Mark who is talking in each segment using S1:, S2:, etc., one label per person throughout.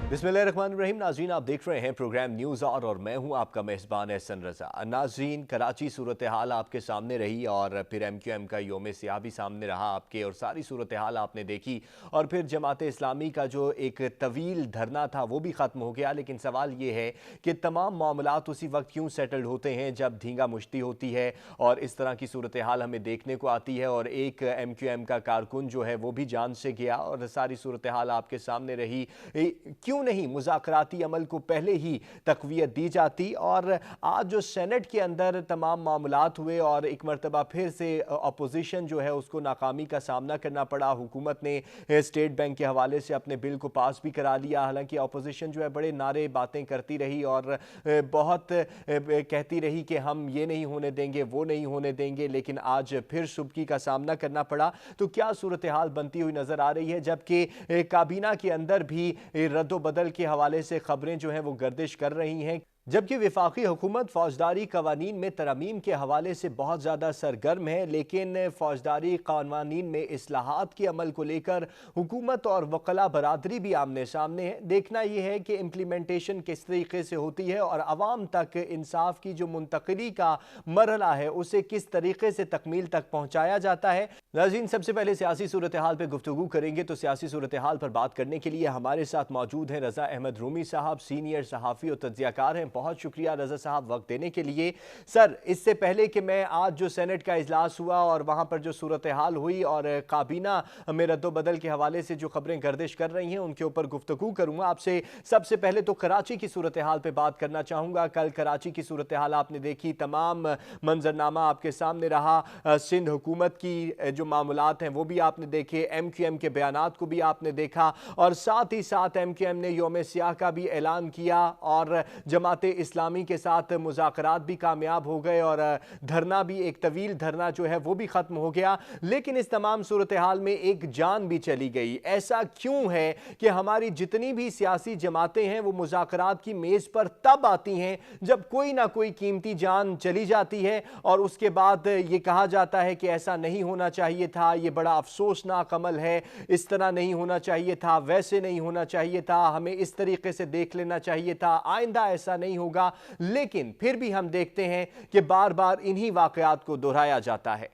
S1: बिस्मिल्लाहिर्रहमानिर्रहीम। नाज़रीन, आप देख रहे हैं प्रोग्राम न्यूज़ और मैं हूं आपका मेज़बान एहसन रज़ा। नाज़रीन, कराची सूरत हाल आपके सामने रही और फिर MQM का योम सियाह भी सामने रहा आपके, और सारी सूरत हाल आपने देखी। और फिर जमात इस्लामी का जो एक तवील धरना था वो भी ख़त्म हो गया। लेकिन सवाल ये है कि तमाम मामलात उसी वक्त क्यों सेटल्ड होते हैं जब धींगा मुश्ती होती है और इस तरह की सूरत हाल हमें देखने को आती है। और एक MQM का कारकुन जो है वो भी जान से गया और सारी सूरत हाल आपके सामने रही। क्यों नहीं मुज़ाकराती अमल को पहले ही तक़वियत दी जाती। और आज जो सेनेट के अंदर तमाम मामलात हुए और एक मरतबा फिर से अपोजिशन जो है उसको नाकामी का सामना करना पड़ा। हुकूमत ने स्टेट बैंक के हवाले से अपने बिल को पास भी करा लिया, हालांकि अपोजिशन जो है बड़े नारे बातें करती रही और बहुत कहती रही कि हम ये नहीं होने देंगे, वो नहीं होने देंगे। लेकिन आज फिर सुबकी का सामना करना पड़ा। तो क्या सूरत हाल बनती हुई नजर आ रही है, जबकि काबीना के अंदर भी रद्दो बदल के हवाले से खबरें जो हैं वो गर्दिश कर रही हैं, जबकि वफाकी हुकूमत फौजदारी कवानीन में तरमीम के हवाले से बहुत ज़्यादा सरगर्म है। लेकिन फौजदारी कवानीन में इस्लाहात के अमल को लेकर हुकूमत और वकला बरादरी भी आमने सामने है। देखना यह है कि इम्प्लीमेंटेशन किस तरीके से होती है और आवाम तक इंसाफ की जो मुंतकिली का मरहला है उसे किस तरीके से तकमील तक पहुँचाया जाता है। नाज़रीन, सबसे पहले सियासी सूरत हाल पर गुफ्तगू करेंगे। तो सियासी सूरत हाल पर बात करने के लिए हमारे साथ मौजूद हैं रज़ा अहमद रूमी साहब, सीनियर सहाफ़ी और तज्ज़ियाकार हैं। बहुत शुक्रिया रज़ा साहब वक्त देने के लिए। सर, इससे पहले कि मैं आज जो सेनेट का इजलास हुआ और वहाँ पर जो सूरत हाल हुई और काबीना में रद्दो बदल के हवाले से जो खबरें गर्दिश कर रही हैं उनके ऊपर गुफ्तगू करूँगा आपसे। सबसे पहले तो कराची की सूरत हाल पर बात करना चाहूँगा। कल कराची की सूरत हाल आपने देखी, तमाम मंजरनामा आपके सामने रहा। सिंध हुकूमत की जो मामलात हैं वो भी आपने देखे, MQM के बयानात को भी आपने देखा और साथ ही साथ MQM ने योम सियाह का भी ऐलान किया और जमात इस्लामी के साथ मुज़ाकरात भी कामयाब हो गए और धरना भी, एक तवील धरना जो है वो भी ख़त्म हो गया। लेकिन इस तमाम सूरत हाल में एक जान भी चली गई। ऐसा क्यों है कि हमारी जितनी भी सियासी जमातें हैं वो मुज़ाकरात की मेज़ पर तब आती हैं जब कोई ना कोई कीमती जान चली जाती है और उसके बाद ये कहा जाता है कि ऐसा नहीं होना चाहिए था, ये बड़ा अफसोसनाक अमल है, इस तरह नहीं होना चाहिए था, वैसे नहीं होना चाहिए था, हमें इस तरीके से देख लेना चाहिए था, आइंदा ऐसा नहीं होगा। लेकिन फिर भी हम देखते हैं कि बार बार इन्हीं वाकयात को दोहराया जाता है।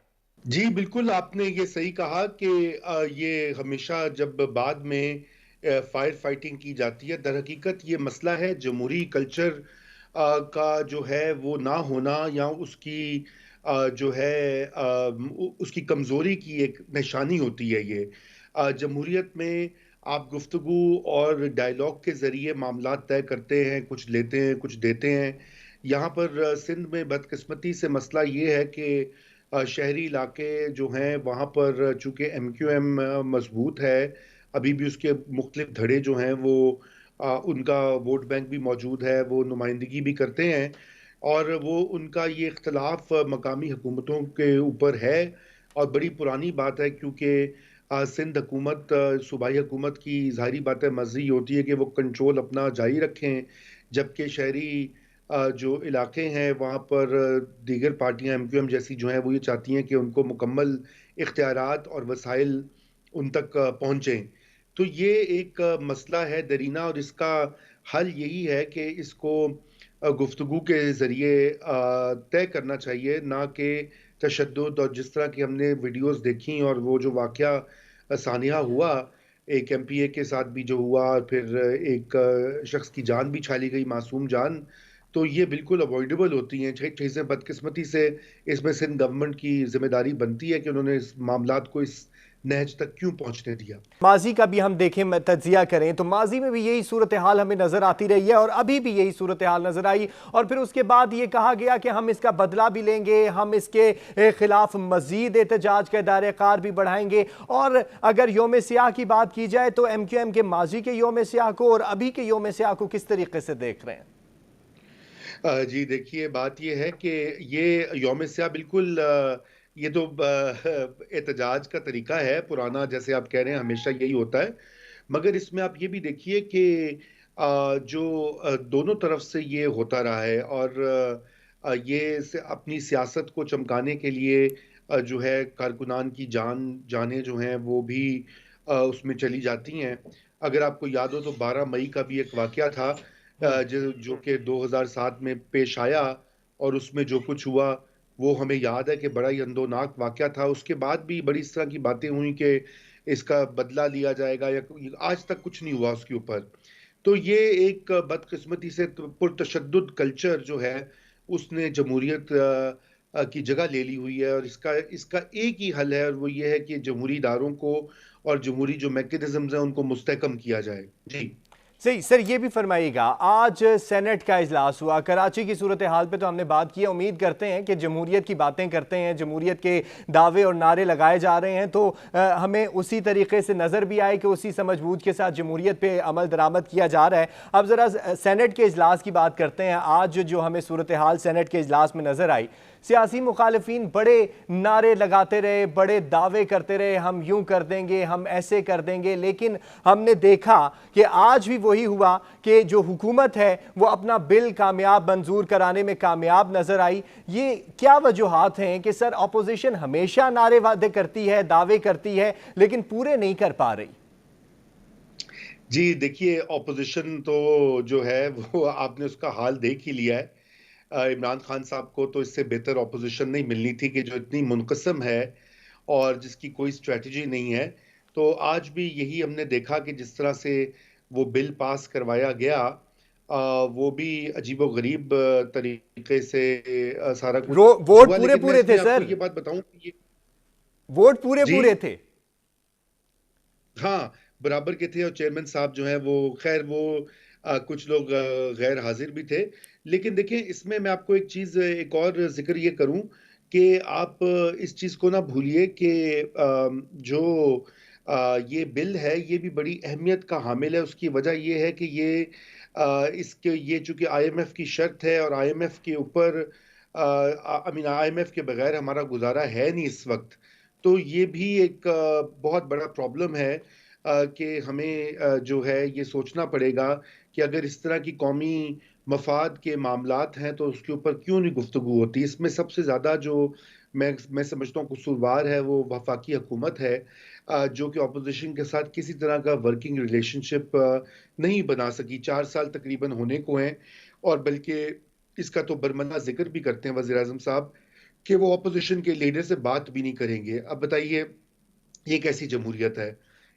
S2: जी बिल्कुल, आपने ये सही कहा कि ये हमेशा जब बाद में फायर फाइटिंग की जाती है, दर हकीकत ये मसला है जमहूरी कल्चर का जो है वो ना होना या उसकी जो है उसकी कमज़ोरी की एक निशानी होती है ये। जमहूरियत में आप गुफ्तगू और डायलॉग के ज़रिए मामलात तय करते हैं, कुछ लेते हैं, कुछ देते हैं। यहाँ पर सिंध में बदकिस्मती से मसला ये है कि शहरी इलाके जो हैं वहाँ पर चूँकि MQM मज़बूत है, अभी भी उसके मुख्तलिफ धड़े जो हैं वो उनका वोट बैंक भी मौजूद है, वो नुमाइंदगी भी करते हैं और वो उनका ये इख्तलाफ मकामी हुकूमतों के ऊपर है और बड़ी पुरानी बात है क्योंकि सिंध हुकूमत सूबाई हुकूमत की ज़ाहिरी बात है मर्ज़ी होती है कि वो कंट्रोल अपना जारी रखें, जबकि शहरी जो इलाके हैं वहाँ पर दीगर पार्टियाँ MQM जैसी जो हैं वो ये चाहती हैं कि उनको मुकम्मल इख्तियारात और वसाइल उन तक पहुँचें। तो ये एक मसला है दरीना और इसका हल यही है कि इसको गुफ्तगू के ज़रिए तय करना चाहिए, ना कि तशद्दुद। और जिस तरह की हमने वीडियोज़ देखी और वो जो वाक़या सानिया हुआ, एक MPA के साथ भी जो हुआ और फिर एक शख्स की जान भी छाली गई, मासूम जान, तो ये बिल्कुल अवॉइडेबल होती हैं चीज़ें। बदकिस्मती से इसमें सिंध गवर्नमेंट की ज़िम्मेदारी बनती है कि उन्होंने इस मामलात को इस नहज तक क्यों पहुँचने दिया।
S1: माजी का भी हम देखें, तज्जिया करें तो माजी में भी यही सूरत हाल हमें नजर आती रही है और अभी भी यही सूरत हाल नजर आई और फिर उसके बाद ये कहा गया कि हम इसका बदला भी लेंगे, हम इसके खिलाफ मजीद एहतजाज के दायरे कार भी बढ़ाएंगे। और अगर योम सियाह की बात की जाए तो MQM के माजी के योम सियाह को और अभी के योम सियाह को किस तरीके से देख रहे हैं?
S2: जी देखिए, बात ये है कि ये यौम सियाह बिल्कुल ये तो एहतजाज का तरीका है पुराना, जैसे आप कह रहे हैं हमेशा यही होता है। मगर इसमें आप ये भी देखिए कि जो दोनों तरफ से ये होता रहा है और ये अपनी सियासत को चमकाने के लिए जो है कारकुनान की जानें जो हैं वो भी उसमें चली जाती हैं। اگر آپ کو یاد ہو تو 12 مئی کا بھی ایک واقعہ تھا جو کہ 2007 میں پیش آیا، اور اس میں جو کچھ ہوا وہ ہمیں یاد ہے کہ بڑا ہی اندوناک واقعہ تھا. اس کے بعد بھی بڑی اس طرح کی باتیں ہوئیں کہ اس کا بدلہ لیا جائے گا، یا آج تک کچھ نہیں ہوا اس کے اوپر. تو یہ ایک بدقسمتی سے پرتشدد کلچر جو ہے اس نے جمہوریت کی جگہ لے لی ہوئی ہے، اور اس کا ایک ہی حل ہے، اور وہ یہ ہے کہ جمہوری اداروں کو اور جمہوری جو میکنزمز ہیں ان کو مستحکم کیا جائے. جی
S1: صحیح سر، یہ بھی فرمائیے گا، آج سینٹ کا اجلاس ہوا، کراچی کی صورتحال پہ تو ہم نے بات کی ہے، امید کرتے ہیں کہ جمہوریت کی باتیں کرتے ہیں، جمہوریت کے دعوے اور نعرے لگائے جا رہے ہیں تو ہمیں اسی طریقے سے نظر بھی آئے کہ اسی سمجھ بوجھ کے ساتھ جمہوریت پہ عمل درآمد کیا جا رہا ہے. اب ذرا سینٹ کے اجلاس کی بات کرتے ہیں. آج جو ہمیں صورتحال سینٹ کے اجلاس میں نظر آئی، سیاسی مخالفین بڑے نعرے لگاتے رہے، بڑے دعوے کرتے رہے، ہم یوں کر دیں گے، ہم ایسے کر دیں گے، لیکن ہم نے دیکھا کہ آج بھی وہی ہوا کہ جو حکومت ہے وہ اپنا بل کامیاب منظور کرانے میں کامیاب نظر آئی. یہ کیا وجوہات ہیں کہ سر اپوزیشن ہمیشہ نعرے وعدے کرتی ہے، دعوے کرتی ہے، لیکن پورے نہیں کر پا رہی؟
S2: جی دیکھیے، اپوزیشن تو جو ہے وہ آپ نے اس کا حال دیکھ ہی لیا ہے. عمران خان صاحب کو تو اس سے بہتر اپوزیشن نہیں ملنی تھی کہ جو اتنی منقسم ہے اور جس کی کوئی اسٹریٹجی نہیں ہے. تو آج بھی یہی ہم نے دیکھا کہ جس طرح سے وہ بل پاس کروایا گیا، وہ بھی عجیب و غریب طریقے سے سارا کچھ
S1: ووٹ
S2: ہوا.
S1: پورے
S2: لیکن میں
S1: پورے
S2: اس
S1: تھے
S2: میں آپ کو
S1: سر،
S2: یہ بات بتاؤں کہ
S1: ووٹ پورے
S2: جی
S1: پورے تھے.
S2: ہاں برابر کے تھے، اور چیئرمین صاحب جو ہیں وہ خیر وہ کچھ لوگ غیر حاضر بھی تھے. لیکن دیکھیں، اس میں آپ کو ایک چیز ایک اور ذکر یہ کروں کہ آپ اس چیز کو نہ بھولیے کہ جو یہ بل ہے یہ بھی بڑی اہمیت کا حامل ہے. اس کی وجہ یہ ہے کہ یہ چونکہ آئی ایم ایف کی شرط ہے، اور آئی ایم ایف کے اوپر آئی ایم ایف کے بغیر ہمارا گزارا ہے نہیں اس وقت. تو یہ بھی ایک بہت بڑا پرابلم ہے کہ ہمیں جو ہے یہ سوچنا پڑے گا کہ اگر اس طرح کی قومی مفاد کے معاملات ہیں تو اس کے اوپر کیوں نہیں گفتگو ہوتی. اس میں سب سے زیادہ جو میں سمجھتا ہوں قصوروار ہے وہ وفاقی حکومت ہے، جو کہ اپوزیشن کے ساتھ کسی طرح کا ورکنگ ریلیشن شپ نہیں بنا سکی. 4 سال تقریباً ہونے کو ہیں، اور بلکہ اس کا تو برملا ذکر بھی کرتے ہیں وزیر اعظم صاحب کہ وہ اپوزیشن کے لیڈر سے بات بھی نہیں کریں گے. اب بتائیے یہ کیسی جمہوریت ہے؟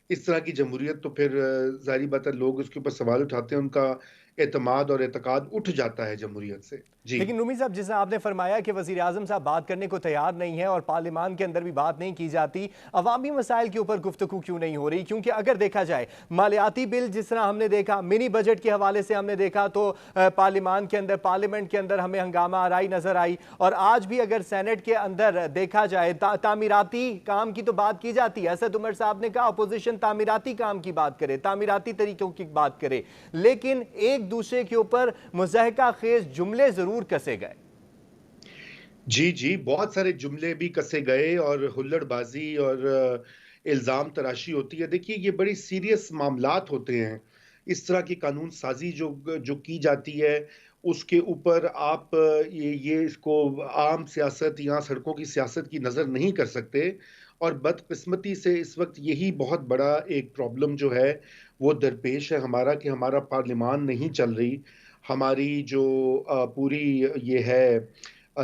S2: اس طرح کی جمہوریت تو پھر ظاہری بات ہے لوگ اس کے اوپر سوال اٹھاتے ہیں، ان کا اعتماد اور اعتقاد اٹھ جاتا ہے جمہوریت سے. جی
S1: لیکن رومی صاحب، جس طرح آپ نے فرمایا کہ وزیر اعظم صاحب بات کرنے کو تیار نہیں ہے اور پارلیمان کے اندر بھی بات نہیں کی جاتی، عوامی مسائل کے اوپر گفتگو کیوں نہیں ہو رہی؟ کیونکہ اگر دیکھا جائے مالیاتی بل جس طرح ہم نے دیکھا، منی بجٹ کے حوالے سے ہم نے دیکھا تو پارلیمنٹ کے اندر ہمیں ہنگامہ آرائی نظر آئی. اور آج بھی اگر سینٹ کے اندر دیکھا جائے تعمیراتی کام کی تو بات کی جاتی ہے. اسد عمر صاحب نے کہا اپوزیشن تعمیراتی کام کی بات کرے، تعمیراتی طریقوں کی بات کرے، لیکن ایک دوسرے کے اوپر مضحکہ خیز جملے ضرور کسے گئے.
S2: جی بہت سارے جملے بھی کسے گئے، اور ہلڑ بازی اور الزام تراشی ہوتی ہے. دیکھیے یہ بڑی سیریس معاملات ہوتے ہیں. اس طرح کی قانون سازی جو کی جاتی ہے اس کے اوپر آپ اس کو عام سیاست یا سڑکوں کی سیاست کی نظر نہیں کر سکتے. اور بدقسمتی سے اس وقت یہی بہت بڑا ایک پرابلم جو ہے وہ درپیش ہے ہمارا، کہ ہمارا پارلیمان نہیں چل رہی. ہماری جو پوری یہ ہے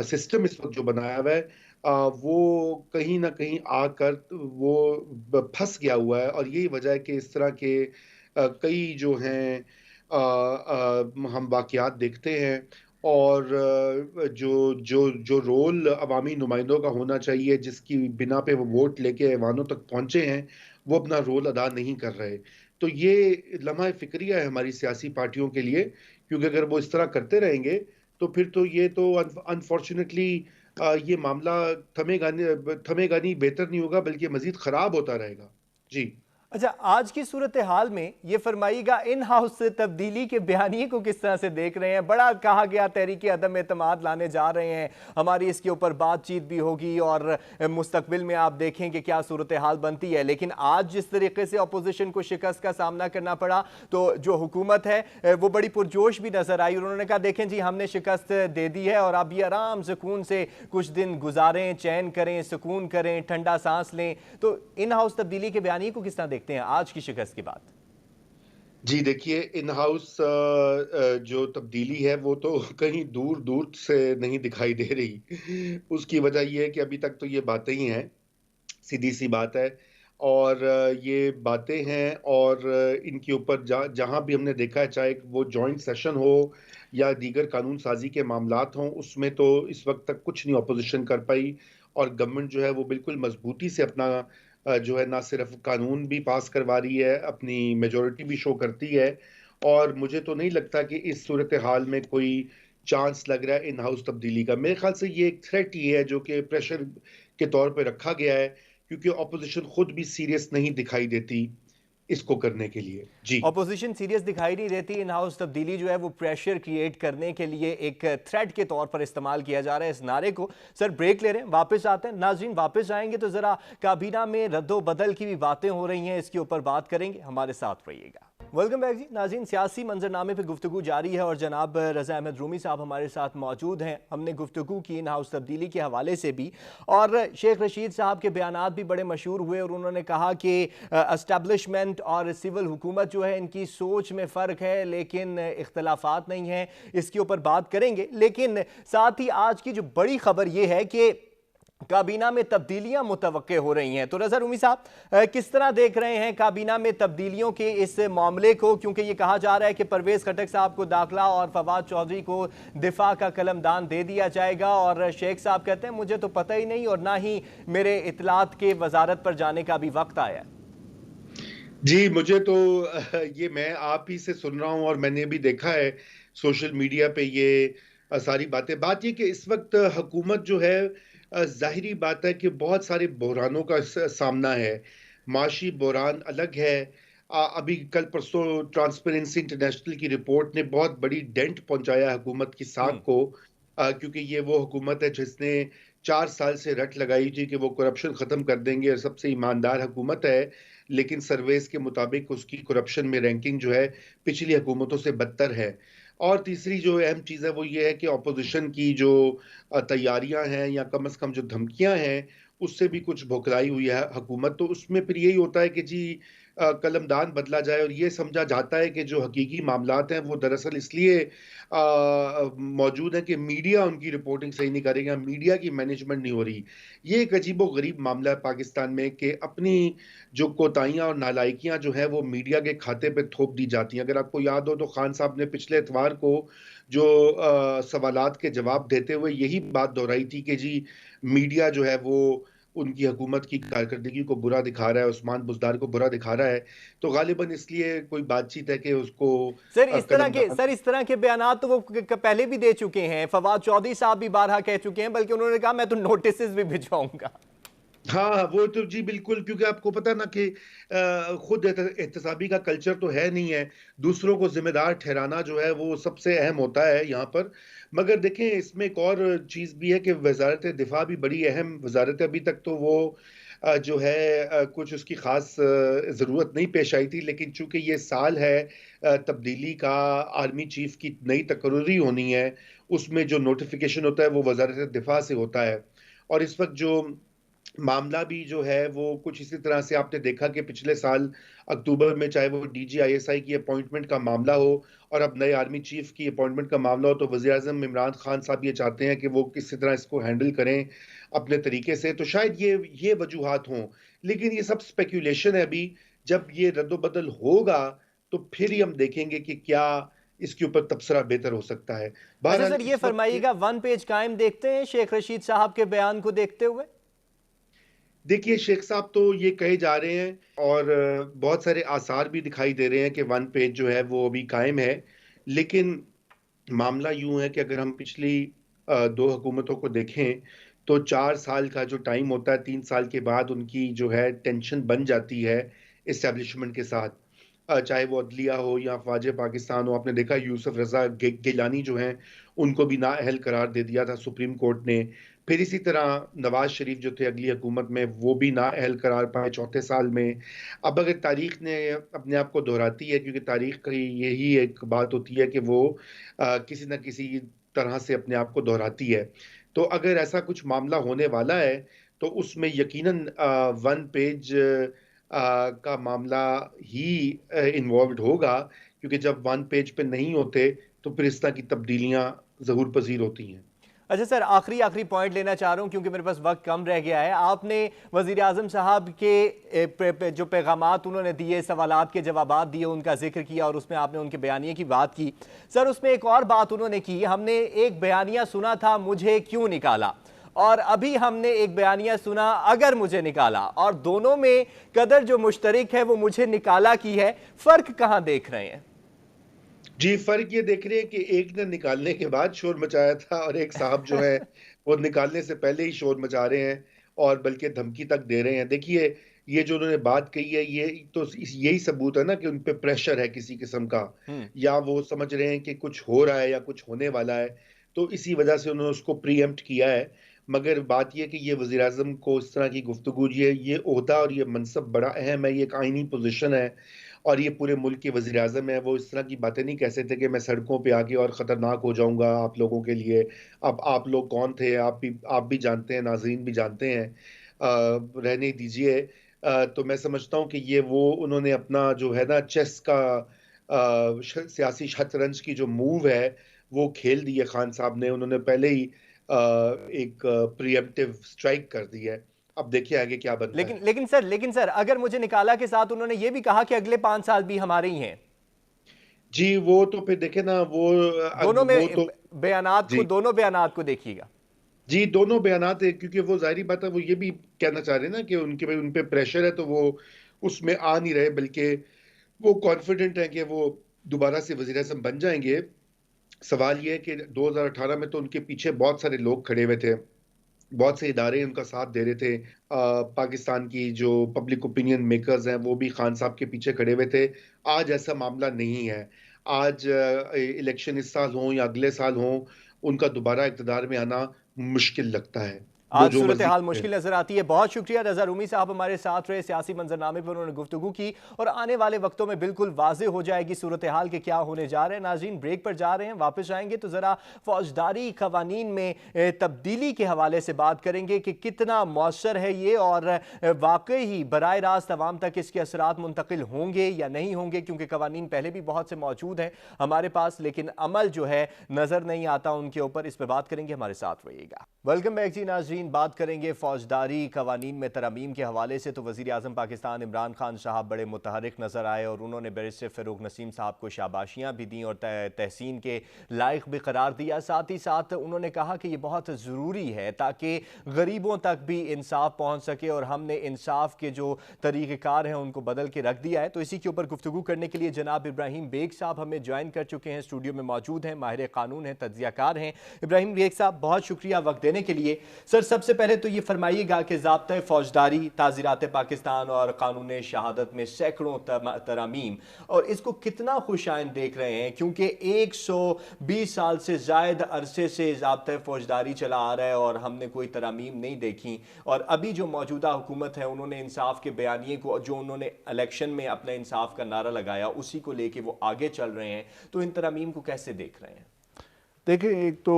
S2: سسٹم اس وقت جو بنایا ہوا ہے وہ کہیں نہ کہیں آ کر وہ پھنس گیا ہوا ہے. اور یہی وجہ ہے کہ اس طرح کے کئی جو ہیں ہم واقعات دیکھتے ہیں، اور جو رول عوامی نمائندوں کا ہونا چاہیے، جس کی بنا پہ وہ ووٹ لے کے ایوانوں تک پہنچے ہیں، وہ اپنا رول ادا نہیں کر رہے. تو یہ لمحہ فکریہ ہے ہماری سیاسی پارٹیوں کے لیے، کیونکہ اگر وہ اس طرح کرتے رہیں گے تو پھر تو یہ تو انفارچونیٹلی یہ معاملہ تھمے گا نہیں، بہتر نہیں ہوگا بلکہ مزید خراب ہوتا رہے گا. جی
S1: اچھا، آج کی صورتحال میں یہ فرمائیے گا ان ہاؤس سے تبدیلی کے بیانیے کو کس طرح سے دیکھ رہے ہیں؟ بڑا کہا گیا تحریک عدم اعتماد لانے جا رہے ہیں، ہماری اس کے اوپر بات چیت بھی ہوگی اور مستقبل میں آپ دیکھیں کہ کیا صورتحال بنتی ہے. لیکن آج جس طریقے سے اپوزیشن کو شکست کا سامنا کرنا پڑا تو جو حکومت ہے وہ بڑی پرجوش بھی نظر آئی، اور انہوں نے کہا دیکھیں جی ہم نے شکست دے دی ہے اور اب یہ آرام سکون سے کچھ دن گزاریں، چین کریں، سکون کریں، ٹھنڈا سانس لیں. تو ان ہاؤس تبدیلی کے بیانیے کو کس طرح دیکھتے ہیں آج کی شکست کے بعد؟
S2: जी, देखिए इन हाउस जो तब्दीली है वो तो कहीं दूर-दूर से नहीं दिखाई दे रही। उसकी वजह ये है कि अभी तक तो ये बातें ही हैं, सीधी-सी बात है। और ये बातें हैं और इनके ऊपर जहाँ भी हमने देखा है, चाहे वो जॉइंट सेशन हो या दीगर कानून साज़ी के मामलात हों, उसमें तो इस वक़्त तक कुछ नहीं ऑपोज़िशन कर पाई। और गवर्नमेंट जो है वो बिल्कुल मज़बूती से अपना जो है ना सिर्फ़ कानून भी पास करवा रही है, अपनी मेजॉरिटी भी शो करती है। और मुझे तो नहीं लगता कि इस सूरत-ए-हाल में कोई चांस लग रहा है इन हाउस तब्दीली का। मेरे ख़्याल से ये एक थ्रेट ही है जो कि प्रेशर के तौर पे रखा गया है, क्योंकि ऑपोज़िशन खुद भी सीरियस नहीं दिखाई देती इसको करने के लिए। जी।
S1: ऑपोजिशन सीरियस दिखाई नहीं देती, इन हाउस तब्दीली जो है वो प्रेशर क्रिएट करने के लिए एक थ्रेट के तौर पर इस्तेमाल किया जा रहा है इस नारे को। सर ब्रेक ले रहे हैं, वापस आते हैं। नाज़रीन वापस आएंगे तो ज़रा काबीना में रद्दो बदल की भी बातें हो रही हैं, इसके ऊपर बात करेंगे, हमारे साथ रहिएगा। वेलकम बैक जी। नाज़रीन सियासी मंजरनामे पे गुफ्तगू जारी है और जनाब रज़ा अहमद रूमी साहब हमारे साथ मौजूद हैं। हमने गुफ्तगू की इन हाउस तब्दीली के हवाले से भी, और शेख रशीद साहब के बयानात भी बड़े मशहूर हुए और उन्होंने कहा कि एस्टैब्लिशमेंट और सिविल हुकूमत जो है इनकी सोच में फ़र्क है लेकिन इख्तलाफात नहीं हैं। इसके ऊपर बात करेंगे, लेकिन साथ ही आज की जो बड़ी खबर ये है कि काबीना में तब्दीलियां मुतवक्के हो रही हैं। तो रज़ा रूमी साहब किस तरह देख रहे हैं काबीना में तब्दीलियों के इस मामले को, क्योंकि ये कहा जा रहा है कि परवेज़ खटक साहब को दाखिला और फवाद चौधरी को दिफा का कलमदान दे दिया जाएगा, और शेख साहब कहते हैं मुझे तो पता ही नहीं और ना ही मेरे इतलात के वजारत पर जाने का भी वक्त आया है।
S2: जी, मुझे तो ये मैं आप ही से सुन रहा हूँ और मैंने भी देखा है सोशल मीडिया पे ये सारी बातें। बात ये कि इस वक़्त हुकूमत जो है ज़ाहिरी बात है कि बहुत सारे बहरानों का सामना है। माशी बहरान अलग है। अभी कल-परसों ट्रांसपेरेंसी इंटरनेशनल की रिपोर्ट ने बहुत बड़ी डेंट पहुँचाया हुकूमत की साख को, क्योंकि ये वो हुकूमत है जिसने 4 साल से रट लगाई थी कि वो करप्शन ख़त्म कर देंगे और सबसे ईमानदार हुकूमत है। लेकिन सर्वेस के मुताबिक उसकी करप्शन में रैंकिंग जो है पिछली हुकूमतों से बदतर है। और तीसरी जो अहम चीज़ है वो ये है कि ऑपोजिशन की जो तैयारियां हैं या कम से कम जो धमकियां हैं, उससे भी कुछ बौखलाई हुई है हुकूमत। तो उसमें फिर यही होता है कि जी कलमदान बदला जाए और ये समझा जाता है कि जो हकीकी मामलात हैं वो दरअसल इसलिए मौजूद हैं कि मीडिया उनकी रिपोर्टिंग सही नहीं करेगा, मीडिया की मैनेजमेंट नहीं हो रही। ये एक अजीबो-गरीब मामला है पाकिस्तान में कि अपनी जो कोताहियाँ और नालायकियाँ जो हैं वो मीडिया के खाते पे थोप दी जाती हैं। अगर आपको याद हो तो खान साहब ने पिछले इतवार को जो सवालात के जवाब देते हुए यही बात दोहराई थी कि जी मीडिया जो है वो उनकी हुकूमत की कारकर्दगी को बुरा दिखा रहा है, उस्मान बुज़दार को बुरा दिखा रहा है। तो गालिबन इसलिए कोई बातचीत है कि उसको कलमदान।
S1: सर इस तरह के बयानात तो वो पहले भी दे चुके हैं। फवाद चौधरी साहब भी बारहा कह चुके हैं, बल्कि उन्होंने कहा मैं तो नोटिस भी भिजवाऊंगा।
S2: हाँ, वो तो जी बिल्कुल, क्योंकि आपको पता है ना कि खुद एहतसाबी का कल्चर तो है नहीं है। दूसरों को ज़िम्मेदार ठहराना जो है वो सबसे अहम होता है यहाँ पर। मगर देखें इसमें एक और चीज़ भी है कि वज़ारत दिफ़ा भी बड़ी अहम वज़ारत है। अभी तक तो वो जो है कुछ उसकी ख़ास ज़रूरत नहीं पेश आई थी, लेकिन चूँकि ये साल है तब्दीली का, आर्मी चीफ़ की नई तकर्री होनी है, उसमें जो नोटिफ़िकेशन होता है वो वज़ारत दिफ़ा से होता है। और इस वक़्त जो मामला भी जो है वो कुछ इसी तरह से आपने देखा कि पिछले साल अक्टूबर में चाहे वो डीजीआईएसआई की अपॉइंटमेंट का मामला हो और अब नए आर्मी चीफ की अपॉइंटमेंट का मामला हो, तो वज़ीर-ए-आज़म इमरान खान साहब ये चाहते हैं कि वो किसी तरह इसको हैंडल करें अपने तरीके से। तो शायद ये वजूहात हों, लेकिन ये सब स्पेकुलेशन है अभी। जब ये रद्द-ओ-बदल होगा तो फिर ही हम देखेंगे कि क्या इसके ऊपर तबसरा बेहतर हो सकता है।
S1: अच्छा
S2: बहरहाल
S1: सर ये
S2: इस वक्त
S1: फरमाइएगा, वन पेज कायम देखते हैं शेख रशीद साहब के बयान को देखते हुए?
S2: देखिए, शेख साहब तो ये कहे जा रहे हैं और बहुत सारे आसार भी दिखाई दे रहे हैं कि वन पेज जो है वो अभी कायम है। लेकिन मामला यूँ है कि अगर हम पिछली 2 हुकूमतों को देखें, तो 4 साल का जो टाइम होता है, 3 साल के बाद उनकी जो है टेंशन बन जाती है एस्टेब्लिशमेंट के साथ। चाहे वो अदलिया हो या फ़ौज पाकिस्तान हो। आपने देखा यूसुफ रज़ा गिलानी जो हैं, उनको भी नाअहल करार दे दिया था सुप्रीम कोर्ट ने। फिर इसी तरह नवाज़ शरीफ जो थे अगली हुकूमत में, वो भी नाअहल करार पाए चौथे साल में। अब अगर तारीख़ ने अपने आप को दोहराती है, क्योंकि तारीख़ की यही एक बात होती है कि वो किसी न किसी तरह से अपने आप को दोहराती है। तो अगर ऐसा कुछ मामला होने वाला है, तो उसमें यकीनन वन पेज کا معاملہ ہی انوالوڈ ہوگا، کیونکہ جب ون پیج پہ نہیں ہوتے تو پھر اس طرح کی تبدیلیاں ظہور پذیر ہوتی ہیں۔
S1: اچھا سر، آخری پوائنٹ لینا چاہ رہا ہوں کیونکہ میرے پاس وقت کم رہ گیا ہے۔ آپ نے وزیر اعظم صاحب کے جو پیغامات انہوں نے دیے، سوالات کے جوابات دیے، ان کا ذکر کیا اور اس میں آپ نے ان کے بیانیے کی بات کی۔ سر اس میں ایک اور بات انہوں نے کی، ہم نے ایک بیانیہ سنا تھا مجھے کیوں نکالا، اور ابھی ہم نے ایک بیانیہ سنا اگر مجھے نکالا، اور دونوں میں قدر جو مشترک ہے وہ مجھے نکالا کی ہے۔ فرق کہاں دیکھ رہے ہیں؟
S2: جی، فرق یہ دیکھ رہے ہیں کہ ایک نے نکالنے کے بعد شور مچایا تھا، اور ایک صاحب جو ہے وہ نکالنے سے پہلے ہی شور مچا رہے ہیں اور بلکہ دھمکی تک دے رہے ہیں۔ دیکھیے، یہ جو انہوں نے بات کہی ہے، یہ تو یہی ثبوت ہے نا کہ ان پہ پریشر ہے کسی قسم کا، یا وہ سمجھ رہے ہیں کہ کچھ ہو رہا ہے یا کچھ ہونے والا ہے، تو اسی وجہ سے انہوں نے اس کو پری ایمپٹ کیا ہے۔ مگر بات یہ کہ یہ وزیر اعظم کو اس طرح کی گفتگو، یہ عہدہ اور یہ منصب بڑا اہم ہے، یہ ایک آئینی پوزیشن ہے، اور یہ پورے ملک کے وزیر اعظم ہے، وہ اس طرح کی باتیں نہیں کہہ سکتے کہ میں سڑکوں پہ آگے اور خطرناک ہو جاؤں گا آپ لوگوں کے لیے۔ اب آپ لوگ کون تھے، آپ بھی جانتے ہیں، ناظرین بھی جانتے ہیں، رہنے دیجئے۔ تو میں سمجھتا ہوں کہ یہ انہوں نے اپنا جو ہے نا چیس کا سیاسی شطرنج کی جو موو ہے وہ کھیل دی ہے خان صاحب نے۔ انہوں نے پہلے ہی ایک پری ایمپٹیو سٹرائک کر دی ہے، اب دیکھیے آگے کیا بنتا ہے۔
S1: لیکن سر اگر مجھے نکالا کے ساتھ انہوں نے یہ بھی کہا کہ اگلے 5 سال بھی ہمارے ہی ہیں۔
S2: جی، وہ تو پھر دیکھیں نا،
S1: دونوں میں
S2: وہ تو جی
S1: دونوں بیانات کو دیکھیے گا۔
S2: جی دونوں بیانات ہیں، کیونکہ وہ ظاہری بات ہے، وہ یہ بھی کہنا چاہ رہے ہیں نا کہ ان پہ پریشر ہے، تو وہ اس میں آ نہیں رہے، بلکہ وہ کانفیڈنٹ ہیں کہ وہ دوبارہ سے وزیر اعظم بن جائیں گے۔ سوال یہ ہے کہ 2018 میں تو ان کے پیچھے بہت سارے لوگ کھڑے ہوئے تھے، بہت سے ادارے ان کا ساتھ دے رہے تھے، پاکستان کی جو پبلک اوپینین میکرز ہیں وہ بھی خان صاحب کے پیچھے کھڑے ہوئے تھے۔ آج ایسا معاملہ نہیں ہے۔ آج الیکشن اس سال ہوں یا اگلے سال ہوں، ان کا دوبارہ اقتدار میں آنا مشکل لگتا ہے، وہ
S1: آج
S2: جو مرضی
S1: صورتحال
S2: کریں۔
S1: مشکل نظر آتی ہے۔ بہت شکریہ رضا رومی صاحب ہمارے ساتھ رہے، سیاسی منظرنامے پر انہوں نے گفتگو کی، اور آنے والے وقتوں میں بالکل واضح ہو جائے گی صورتحال کے کیا ہونے جا رہے ہیں۔ ناظرین بریک پر جا رہے ہیں، واپس آئیں گے تو ذرا فوجداری قوانین میں تبدیلی کے حوالے سے بات کریں گے کہ کتنا مؤثر ہے یہ، اور واقعی ہی براہ راست عوام تک اس کے اثرات منتقل ہوں گے یا نہیں ہوں گے، کیونکہ قوانین پہلے بھی بہت سے موجود ہیں ہمارے پاس، لیکن عمل جو ہے نظر نہیں آتا ان کے اوپر۔ اس پہ بات کریں گے، ہمارے ساتھ رہیے گا۔ ویلکم بیک جی ناظرین، بات کریں گے فوجداری قوانین میں ترامیم کے حوالے سے۔ تو وزیر اعظم پاکستان عمران خان صاحب بڑے متحرک نظر آئے، اور انہوں نے بیرسٹر فروغ نسیم صاحب کو شاباشیاں بھی دیں اور تحسین کے لائق بھی قرار دیا۔ ساتھ ہی ساتھ انہوں نے کہا کہ یہ بہت ضروری ہے تاکہ غریبوں تک بھی انصاف پہنچ سکے، اور ہم نے انصاف کے جو طریقہ کار ہیں ان کو بدل کے رکھ دیا ہے۔ تو اسی کے اوپر گفتگو کرنے کے لیے جناب ابراہیم بیگ صاحب ہمیں جوائن کر چکے ہیں، اسٹوڈیو میں موجود ہیں، ماہر قانون ہیں، تجزیہ کار ہیں۔ ابراہیم بیگ صاحب بہت شکریہ وقت دینے کے لیے۔ سر سب سے پہلے تو یہ فرمائیے گا کہ ضابطۂ فوجداری، تعزیرات پاکستان اور قانون شہادت میں سینکڑوں ترامیم، اور اس کو کتنا خوش آئند دیکھ رہے ہیں، کیونکہ 120 سال سے زائد عرصے سے ضابطۂ فوجداری چلا آ رہا ہے اور ہم نے کوئی ترامیم نہیں دیکھی، اور ابھی جو موجودہ حکومت ہے انہوں نے انصاف کے بیانیے کو، جو انہوں نے الیکشن میں اپنا انصاف کا نعرہ لگایا، اسی کو لے کے وہ آگے چل رہے ہیں۔ تو ان ترامیم کو کیسے دیکھ رہے ہیں؟
S3: دیکھیں، ایک تو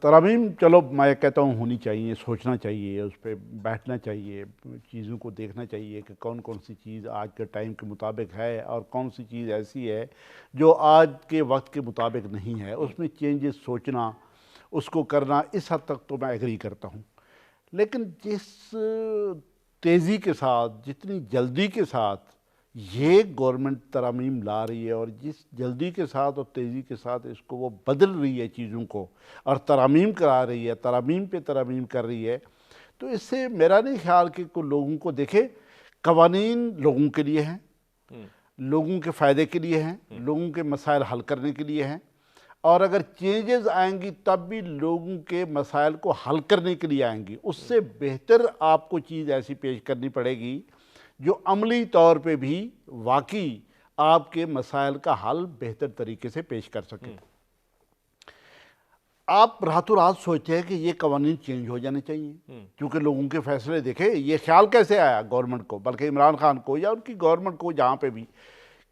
S3: ترامیم چلو میں کہتا ہوں ہونی چاہیے، سوچنا چاہیے، اس پہ بیٹھنا چاہیے، چیزوں کو دیکھنا چاہیے کہ کون کون سی چیز آج کے ٹائم کے مطابق ہے اور کون سی چیز ایسی ہے جو آج کے وقت کے مطابق نہیں ہے، اس میں چینجز سوچنا، اس کو کرنا، اس حد تک تو میں ایگری کرتا ہوں۔ لیکن جس تیزی کے ساتھ، جتنی جلدی کے ساتھ یہ گورنمنٹ ترامیم لا رہی ہے، اور جس جلدی کے ساتھ اور تیزی کے ساتھ اس کو وہ بدل رہی ہے چیزوں کو، اور ترامیم کرا رہی ہے، ترامیم پہ ترامیم کر رہی ہے، تو اس سے میرا نہیں خیال کہ کوئی لوگوں کو دیکھے۔ قوانین لوگوں کے لیے ہیں، لوگوں کے فائدے کے لیے ہیں، لوگوں کے مسائل حل کرنے کے لیے ہیں، اور اگر چینجز آئیں گی تب بھی لوگوں کے مسائل کو حل کرنے کے لیے آئیں گی۔ اس سے بہتر آپ کو چیز ایسی پیش کرنی پڑے گی جو عملی طور پہ بھی واقعی آپ کے مسائل کا حل بہتر طریقے سے پیش کر سکے۔ آپ راتوں رات سوچتے ہیں کہ یہ قوانین چینج ہو جانے چاہیے، کیونکہ لوگوں کے فیصلے دیکھیں، یہ خیال کیسے آیا گورنمنٹ کو، بلکہ عمران خان کو یا ان کی گورنمنٹ کو، جہاں پہ بھی،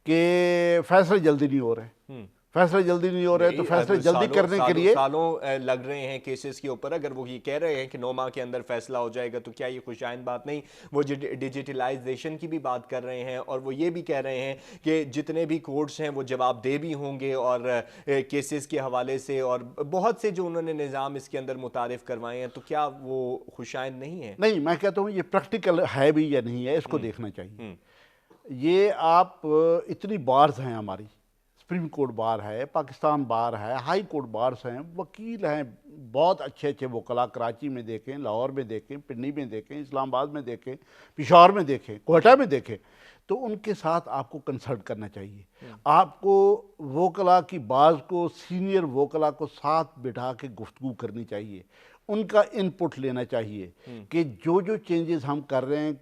S3: کہ فیصلے جلدی نہیں ہو رہے، फैसले जल्दी नहीं हो रहे, तो फैसले जल्दी करने के लिए
S1: सालों लग रहे हैं केसेस के ऊपर। अगर वो ये कह रहे हैं कि 9 माह के अंदर फैसला हो जाएगा, तो क्या ये खुशाइंद बात नहीं? वो डिजिटलाइजेशन की भी बात कर रहे हैं, और वो ये भी कह रहे हैं कि जितने भी कोर्ट्स हैं वो जवाबदेह भी होंगे, और केसेस के हवाले से और बहुत से जो उन्होंने निज़ाम इसके अंदर मुतारिफ करवाए हैं, तो क्या वो खुशाइंद नहीं है?
S3: नहीं, मैं कहता हूँ ये प्रैक्टिकल है भी या नहीं है, इसको देखना चाहिए। ये आप इतनी बार्स हैं हमारी, सुप्रीम कोर्ट बार है, पाकिस्तान बार है, हाई कोर्ट बार्स हैं, वकील हैं, बहुत अच्छे अच्छे वकला, कराची में देखें, लाहौर में देखें, पिंडी में देखें, इस्लामाबाद में देखें, पिशावर में देखें, कोयटा में देखें, तो उनके साथ आपको कंसल्ट करना चाहिए। आपको वकला की बाज़ को, सीनियर वकला को साथ बिठा के गुफ्तगू करनी चाहिए, उनका इनपुट लेना चाहिए कि जो जो चेंजेस हम कर रहे हैं,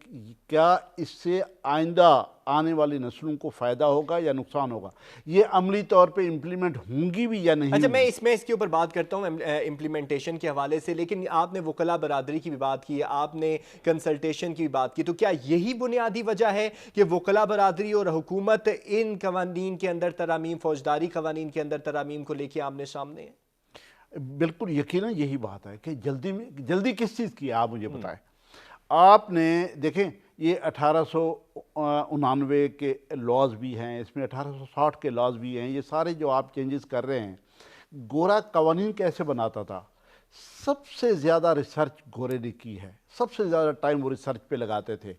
S3: क्या इससे आइंदा आने वाली नस्लों को फ़ायदा होगा या नुकसान होगा, ये अमली तौर पे इम्प्लीमेंट होंगी भी या नहीं।
S1: अच्छा, मैं इसके ऊपर बात करता हूँ इम्प्लीमेंटेशन के हवाले से, लेकिन आपने वकला बरादरी की भी बात की, आपने कंसल्टेशन की भी बात की, तो क्या यही बुनियादी वजह है कि वकला बरादरी और हुकूमत इन कवानीन के अंदर तरामीम, फौजदारी कवानीन के अंदर तरामीम को लेके आमने सामने है?
S3: बिल्कुल यकीनन यही बात है कि जल्दी किस चीज़ की है, आप मुझे बताएं। आपने देखें, ये 1899 के लॉज भी हैं, इसमें 1860 के लॉज भी हैं, ये सारे जो आप चेंजेस कर रहे हैं। गोरा कवानीन कैसे बनाता था? सबसे ज़्यादा रिसर्च गोरे ने की है, सबसे ज़्यादा टाइम वो रिसर्च पे लगाते थे,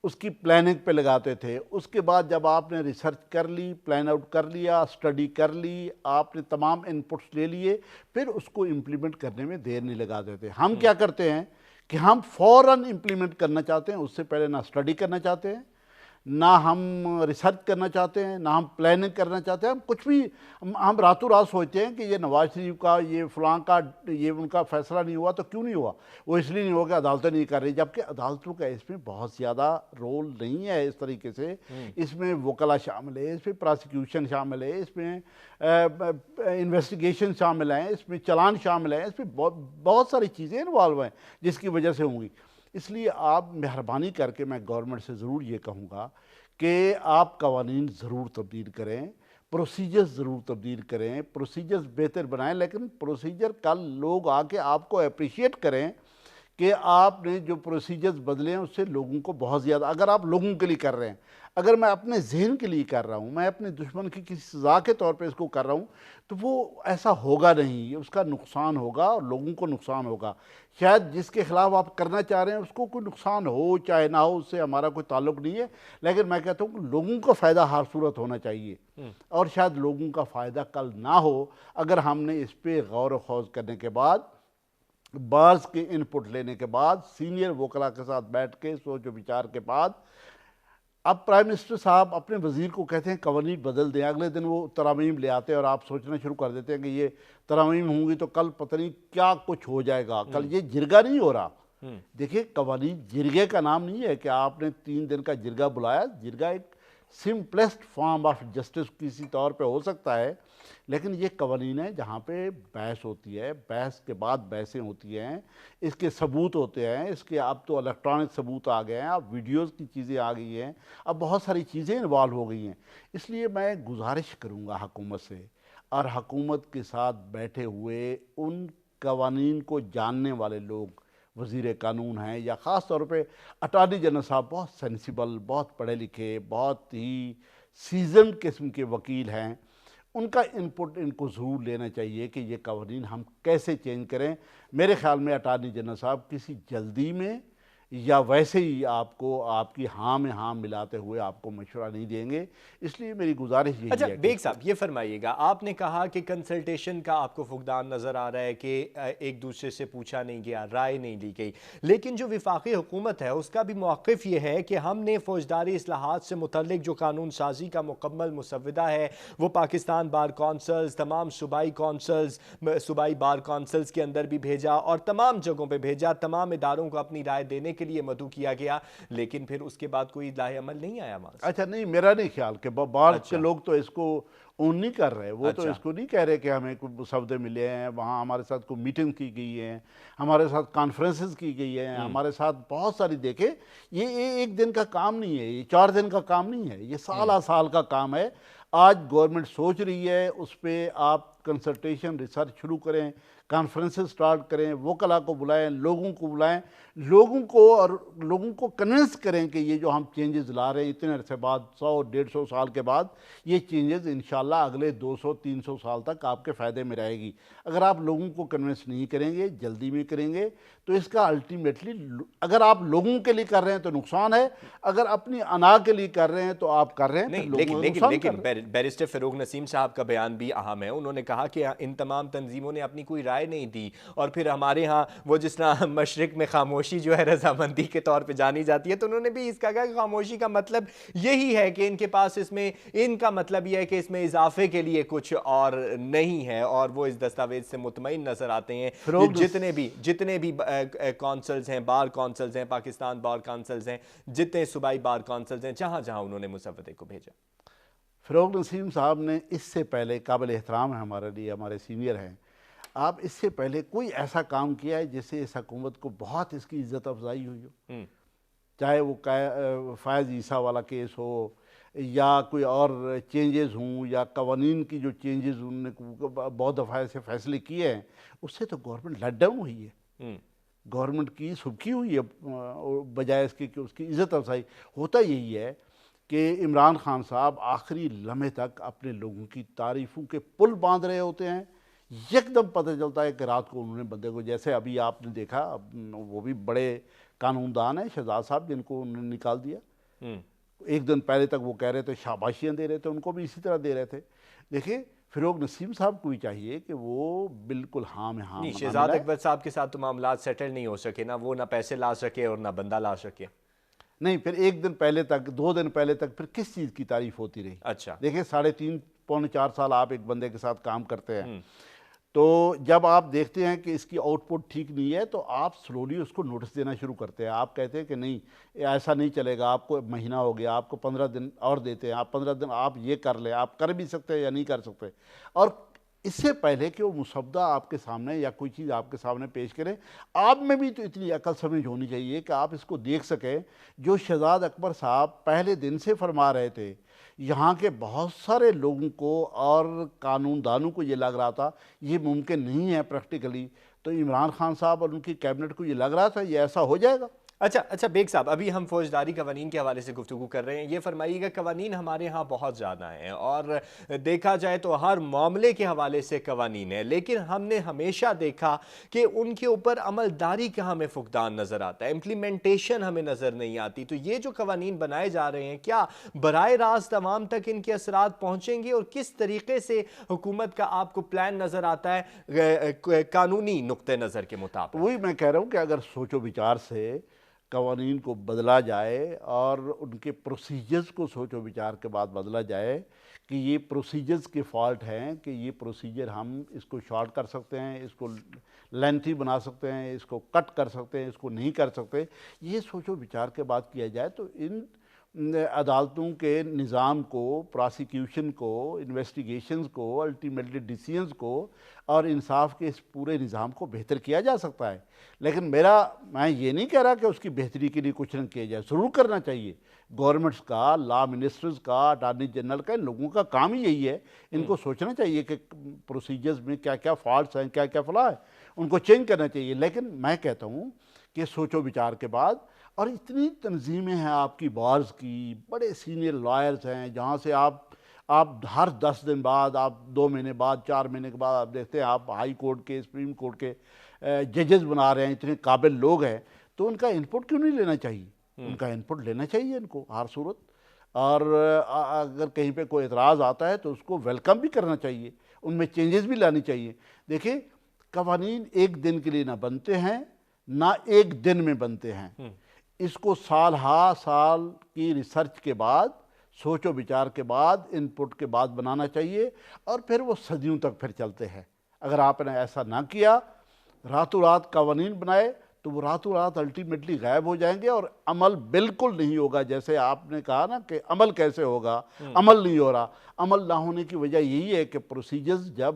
S3: उसकी प्लानिंग पे लगाते थे। उसके बाद जब आपने रिसर्च कर ली, प्लान आउट कर लिया, स्टडी कर ली, आपने तमाम इनपुट्स ले लिए, फिर उसको इम्प्लीमेंट करने में देर नहीं लगाते थे। हम क्या करते हैं कि हम फ़ौरन इम्प्लीमेंट करना चाहते हैं, उससे पहले ना स्टडी करना चाहते हैं, ना हम रिसर्च करना चाहते हैं, ना हम प्लानिंग करना चाहते हैं, हम कुछ भी हम रातों रात सोचते हैं कि ये नवाज शरीफ का, ये फलां का, ये उनका फैसला नहीं हुआ तो क्यों नहीं हुआ, वो इसलिए नहीं हुआ कि अदालतें नहीं कर रही, जबकि अदालतों का इसमें बहुत ज़्यादा रोल नहीं है इस तरीके से। इसमें वकला शामिल है, इसमें प्रोसिक्यूशन शामिल है, इसमें इन्वेस्टिगेशन शामिल हैं, इसमें चलान शामिल हैं, इसमें बहुत सारी चीज़ें इन्वॉल्व हैं जिसकी वजह से होंगी। इसलिए आप मेहरबानी करके, मैं गवर्नमेंट से ज़रूर ये कहूँगा कि आप कवानीन ज़रूर तब्दील करें, प्रोसीजर्स ज़रूर तब्दील करें, प्रोसीजर्स बेहतर बनाएं, लेकिन प्रोसीजर कल लोग आके आपको अप्रिशिएट करें कि आपने जो प्रोसीजर्स बदले हैं उससे लोगों को बहुत ज़्यादा, अगर आप लोगों के लिए कर रहे हैं, अगर मैं अपने जहन के लिए कर रहा हूँ, मैं अपने दुश्मन की किसी सज़ा के तौर पे इसको कर रहा हूँ, तो वो ऐसा होगा नहीं, उसका नुकसान होगा और लोगों को नुकसान होगा। शायद जिसके ख़िलाफ़ आप करना चाह रहे हैं उसको कोई नुकसान हो चाहे ना हो, उससे हमारा कोई ताल्लुक़ नहीं है, लेकिन मैं कहता हूँ कि लोगों को फ़ायदा हर सूरत होना चाहिए। और शायद लोगों का फ़ायदा कल ना हो अगर हमने इस पर गौर व खौज करने के बाद, बार्स के इनपुट लेने के बाद, सीनियर वकला के साथ बैठ के सोच विचार के बाद, अब प्राइम मिनिस्टर साहब अपने वज़ीर को कहते हैं कवानीन बदल दें, अगले दिन वो तरामीम ले आते हैं और आप सोचना शुरू कर देते हैं कि ये तरामीम होंगी तो कल पता नहीं क्या कुछ हो जाएगा, कल ये जिरगा नहीं हो रहा। देखिए, कवानीन जिरगे का नाम नहीं है कि आपने 3 दिन का जिरगा बुलाया। जिरगा एक सिंपलेस्ट फॉर्म ऑफ जस्टिस किसी तौर पे हो सकता है, लेकिन ये कवानीन है जहाँ पे बहस होती है, बहस के बाद बहसें होती हैं, इसके सबूत होते हैं, इसके अब तो इलेक्ट्रॉनिक सबूत आ गए हैं, अब वीडियोस की चीज़ें आ गई हैं, अब बहुत सारी चीज़ें इन्वॉल्व हो गई हैं। इसलिए मैं गुजारिश करूँगा हुकूमत से और हुकूमत के साथ बैठे हुए उन कवानीन को जानने वाले लोग, वज़ीर कानून हैं या ख़ास तौर पे अटॉर्नी जनरल साहब, बहुत सेंसिबल, बहुत पढ़े लिखे, बहुत ही सीजन किस्म के वकील हैं, उनका इनपुट इनको ज़रूर लेना चाहिए कि ये कवानीन हम कैसे चेंज करें। मेरे ख़्याल में अटॉर्नी जनरल साहब किसी जल्दी में या वैसे ही आपको आपकी हाँ में हाँ मिलाते हुए आपको मशवरा नहीं देंगे, इसलिए मेरी गुजारिश यही है।
S1: अच्छा बेग साहब, ये फरमाइएगा, आपने कहा कि कंसल्टेशन का आपको फुकदान नज़र आ रहा है कि एक दूसरे से पूछा नहीं गया, राय नहीं ली गई, लेकिन जो वफाकी हुकूमत है उसका भी मौक़िफ़ ये है कि हमने फ़ौजदारी इस्लाहात से मुतल्लिक जो कानून साजी का मुकम्मल मुसवदा है वो पाकिस्तान बार कौंसल्स, तमाम सूबाई कौंसल्स, सूबाई बार कौंसल्स के अंदर भी भेजा और तमाम जगहों पर भेजा, तमाम इदारों को अपनी राय देने के लिए मदऊ किया गया, लेकिन फिर उसके बाद कोई लाहे अमल नहीं आया वहां से।
S3: अच्छा, नहीं, मेरा नहीं ख्याल कि बाहर के लोग तो इसको ओन नहीं कर रहे, वो तो इसको नहीं कह रहे कि हमें कोई मुसवदे मिले हैं, वहाँ हमारे साथ कोई मीटिंग की गई है, हमारे साथ कॉन्फ्रेंसेस की गई है, हमारे साथ बहुत सारी, देखे ये एक दिन का काम नहीं है, ये 4 दिन का काम नहीं है, ये साल का काम है। آج گورنمنٹ سوچ رہی ہے، اس پہ آپ کنسلٹیشن ریسرچ شروع کریں، کانفرنسز سٹارٹ کریں، وکلاء کو بلائیں، لوگوں کو بلائیں، لوگوں کو کنونس کریں کہ یہ جو ہم چینجز لا رہے ہیں اتنے عرصے بعد، 100-150 سال کے بعد، یہ چینجز انشاءاللہ اگلے 200-300 سال تک آپ کے فائدے میں رہے گی۔ اگر آپ لوگوں کو کنونس نہیں کریں گے، جلدی میں کریں گے، تو اس کا الٹیمیٹلی اگر آپ لوگوں کے لیے کر رہے ہیں تو نقصان ہے، اگر اپنی انا کے لیے کر رہے ہیں تو آپ کر رہے ہیں، پھر
S1: نہیں،
S3: لوگوں کو نقصان کر رہے ہیں۔
S1: بیرسٹر فروغ نسیم صاحب کا بیان بھی اہم ہے۔ انہوں نے کہا کہ ان تمام تنظیموں نے اپنی کوئی رائے نہیں دی، اور پھر ہمارے ہاں وہ جس طرح مشرق میں خاموشی جو ہے رضامندی کے طور پہ جانی جاتی ہے، تو انہوں نے بھی اس کا کہا کہ خاموشی کا مطلب یہی ہے کہ ان کے پاس ان کا مطلب یہ ہے کہ اس میں اضافے کے لیے کچھ اور نہیں ہے، اور وہ اس دستاویز سے مطمئن نظر آتے ہیں۔ جتنے بھی کونسلز ہیں، بار کونسلز ہیں، پاکستان بار کونسلز ہیں، جتنے صوبائی بار کونسلز ہیں، جہاں جہاں انہوں نے مسودے کو بھیجا۔
S3: فروغ نسیم صاحب نے اس سے پہلے، قابل احترام ہے ہمارے لیے، ہمارے سینئر ہیں، آپ اس سے پہلے کوئی ایسا کام کیا ہے جس سے اس حکومت کو بہت اس کی عزت افزائی ہوئی ہو؟ چاہے وہ فائز عیسیٰ والا کیس ہو، یا کوئی اور چینجز ہوں، یا قوانین کی جو چینجز انہوں نے بہت دفعہ ایسے فیصلے کیے ہیں، اس سے تو گورنمنٹ لیٹ ڈاؤن ہوئی ہے، گورنمنٹ کی سبکی ہوئی ہے، بجائے اس کی کہ اس کی عزت افزائی۔ ہوتا یہی ہے کہ عمران خان صاحب آخری لمحے تک اپنے لوگوں کی تعریفوں کے پل باندھ رہے ہوتے ہیں، یکدم پتہ چلتا ہے کہ رات کو انہوں نے بندے کو، جیسے ابھی آپ نے دیکھا، وہ بھی بڑے قانون دان ہیں شہزاد صاحب، جن کو انہوں نے نکال دیا، ایک دن پہلے تک وہ کہہ رہے تھے، شاباشیاں دے رہے تھے، ان کو بھی اسی طرح دے رہے تھے۔ دیکھیں فروغ نسیم صاحب کو بھی چاہیے کہ وہ بالکل ہاں میں ہاں،
S1: شہزاد اکبر صاحب کے ساتھ تو معاملات سیٹل نہیں ہو سکے، نہ وہ نہ پیسے لا سکے اور نہ بندہ لا سکے۔
S3: نہیں، پھر ایک دن پہلے تک، 2 دن پہلے تک پھر کس چیز کی تعریف ہوتی رہی؟
S1: اچھا،
S3: دیکھیں 3.5 پونے 4 سال آپ ایک بندے کے ساتھ کام کرتے ہیں، تو جب آپ دیکھتے ہیں کہ اس کی آؤٹ پٹ ٹھیک نہیں ہے تو آپ سلولی اس کو نوٹس دینا شروع کرتے ہیں۔ آپ کہتے ہیں کہ نہیں ایسا نہیں چلے گا، آپ کو مہینہ ہو گیا، آپ کو 15 دن اور دیتے ہیں، آپ 15 دن آپ یہ کر لیں، آپ کر بھی سکتے ہیں یا نہیں کر سکتے، اور اس سے پہلے کہ وہ مسودہ آپ کے سامنے یا کوئی چیز آپ کے سامنے پیش کریں، آپ میں بھی تو اتنی عقل سمجھ ہونی چاہیے کہ آپ اس کو دیکھ سکیں۔ جو شہزاد اکبر صاحب پہلے دن سے فرما رہے تھے، یہاں کے بہت سارے لوگوں کو اور قانون دانوں کو یہ لگ رہا تھا یہ ممکن نہیں ہے پریکٹیکلی، تو عمران خان صاحب اور ان کی کیبنٹ کو یہ لگ رہا تھا یہ ایسا ہو جائے گا۔
S1: اچھا بیگ صاحب، ابھی ہم فوجداری قوانین کے حوالے سے گفتگو کر رہے ہیں، یہ فرمائیے گا قوانین ہمارے ہاں بہت زیادہ ہیں، اور دیکھا جائے تو ہر معاملے کے حوالے سے قوانین ہیں، لیکن ہم نے ہمیشہ دیکھا کہ ان کے اوپر عمل داری کا ہمیں فقدان نظر آتا ہے، امپلیمنٹیشن ہمیں نظر نہیں آتی۔ تو یہ جو قوانین بنائے جا رہے ہیں، کیا براہ راست عوام تک ان کے اثرات پہنچیں گے، اور کس طریقے سے حکومت کا آپ کو پلان نظر آتا ہے قانونی نقطہ نظر کے مطابق؟
S3: وہی میں کہہ رہا ہوں کہ اگر سوچ و بچار سے قوانین کو بدلا جائے اور ان کے پروسیجرز کو سوچ و بچار کے بعد بدلا جائے کہ یہ پروسیجرز کے فالٹ ہیں، کہ یہ پروسیجر ہم اس کو شارٹ کر سکتے ہیں، اس کو لینتھی بنا سکتے ہیں، اس کو کٹ کر سکتے ہیں، اس کو نہیں کر سکتے، یہ سوچ و بچار کے بعد کیا جائے تو ان عدالتوں کے نظام کو، پراسیکیوشن کو، انویسٹیگیشنز کو، الٹیمیٹلی ڈیسیژنز کو اور انصاف کے اس پورے نظام کو بہتر کیا جا سکتا ہے۔ لیکن میں یہ نہیں کہہ رہا کہ اس کی بہتری کے لیے کچھ نہ کیا جائے، ضرور کرنا چاہیے۔ گورنمنٹس کا، لا منسٹرز کا، اٹارنی جنرل کا، ان لوگوں کا کام ہی یہی ہے، ان کو سوچنا چاہیے کہ پروسیجرز میں کیا کیا فالٹس ہیں، کیا کیا فلاح ہے، ان کو چینج کرنا چاہیے۔ لیکن میں کہتا ہوں کہ سوچ و بچار کے بعد، اور اتنی تنظیمیں ہیں آپ کی بارز کی، بڑے سینئر لائرز ہیں جہاں سے آپ ہر 10 دن بعد، آپ 2 مہینے بعد، 4 مہینے کے بعد آپ دیکھتے ہیں آپ ہائی کورٹ کے، سپریم کورٹ کے ججز بنا رہے ہیں، اتنے قابل لوگ ہیں، تو ان کا انپٹ کیوں نہیں لینا چاہیے؟ ان کا انپٹ لینا چاہیے ان کو ہر صورت، اور اگر کہیں پہ کوئی اعتراض آتا ہے تو اس کو ویلکم بھی کرنا چاہیے، ان میں چینجز بھی لانی چاہیے۔ دیکھیں قوانین ایک دن کے لیے نہ بنتے ہیں، نہ ایک دن میں بنتے ہیں، اس کو سال کی ریسرچ کے بعد، سوچ و بچار کے بعد، ان پٹ کے بعد بنانا چاہیے، اور پھر وہ صدیوں تک پھر چلتے ہیں۔ اگر آپ نے ایسا نہ کیا، راتوں رات قوانین بنائے، تو وہ راتوں رات الٹیمیٹلی غائب ہو جائیں گے، اور عمل بالکل نہیں ہوگا۔ جیسے آپ نے کہا نا کہ عمل کیسے ہوگا، عمل نہیں ہو رہا۔ عمل نہ ہونے کی وجہ یہی ہے کہ پروسیجرز جب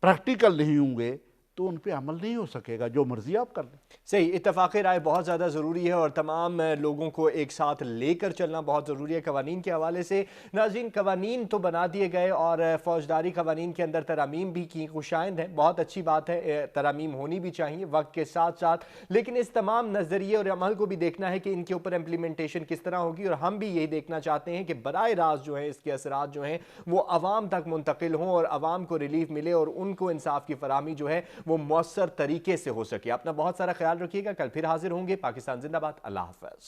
S3: پریکٹیکل نہیں ہوں گے، تو ان پہ عمل نہیں ہو سکے گا، جو مرضی آپ کر لیں۔
S1: صحیح، اتفاق رائے بہت زیادہ ضروری ہے اور تمام لوگوں کو ایک ساتھ لے کر چلنا بہت ضروری ہے قوانین کے حوالے سے۔ ناظرین، قوانین تو بنا دیے گئے اور فوجداری قوانین کے اندر ترامیم بھی کی، خوشائند ہیں، بہت اچھی بات ہے، ترامیم ہونی بھی چاہیے وقت کے ساتھ ساتھ، لیکن اس تمام نظریے اور عمل کو بھی دیکھنا ہے کہ ان کے اوپر امپلیمنٹیشن کس طرح ہوگی، اور ہم بھی یہی دیکھنا چاہتے ہیں کہ براہ راست جو ہے اس کے اثرات جو ہیں وہ عوام تک منتقل ہوں اور عوام کو ریلیف ملے اور ان کو انصاف کی فراہمی جو ہے وہ مؤثر طریقے سے ہو سکے۔ اپنا بہت سارا خیال رکھیے گا، کل پھر حاضر ہوں گے۔ پاکستان زندہ باد، اللہ حافظ۔